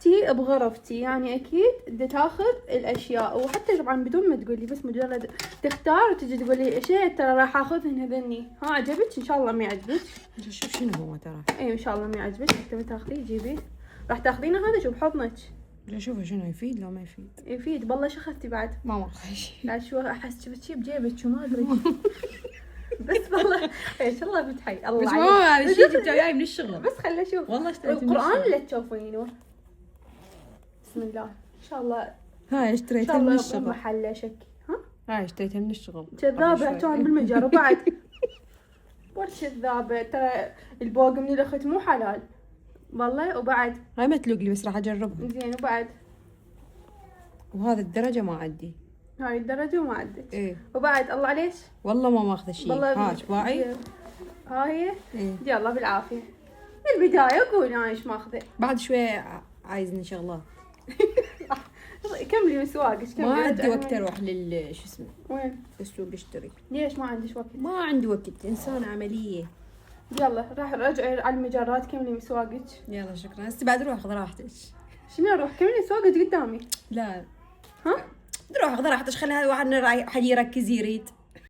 غرفتي بغرفتي، يعني اكيد بدي تاخذ الاشياء، وحتى طبعا بدون ما تقولي، بس مجرد تختار وتجي تقول لي شيء ترى راح اخذهن هذني. ها عجبك؟ ان شاء الله ما يعجبك. شوف شنو هو ترى. اي ان شاء الله ما يعجبك. تبي تاخذيه جيبيه، راح تاخذينه هذا شو بحضنك. شوفه شنو يفيد لو ما يفيد. يفيد بالله. شو اخذتي بعد؟ ما اخذ شيء. لا شو احس شفت شي بجيبك وما ادري. بس والله ايش الله بتحي الله بس عليك. مو هذا الشيء جبته جاي من الشغل. بس خلي اشوف والله اشتريته من القرآن الشغل. اللي تشوفينه. بسم الله ان شاء الله. هاي ان اشتريتها شاء من الله الشغل. محل شك. ها هاي اشتريتها من الشغل. كذابة كان بالمجر. وبعد وش كذابة، ترى البوق من الاخت مو حلال والله. وبعد هاي ما تلوق لي بس راح اجربها. زين. وبعد وهذا الدرجة ما عندي. هاي الدرجة وما عدت. ايه وبعد الله عليش والله ما ماخذ شيء. ها شباعي. هاي ايه يلا بالعافية. البداية اقول انا ايش ماخذه. بعد شوية عايزني شغلات. كملي مسواقك. ما عندي وقت اروح شو اسمه وين؟ السوق اشتري. ليش ما عندك وقت؟ ما عندي وقت، انسانة عملية. يلا راح رجعي على المجرات كملي مسواقك. يلا شكرا. هسه بعد روح خذ راحتك. شنو اروح كملي مسواقك قدامي. لا ها روح خذ راحتك، خلي هذا واحد رايح حد يركز يريد.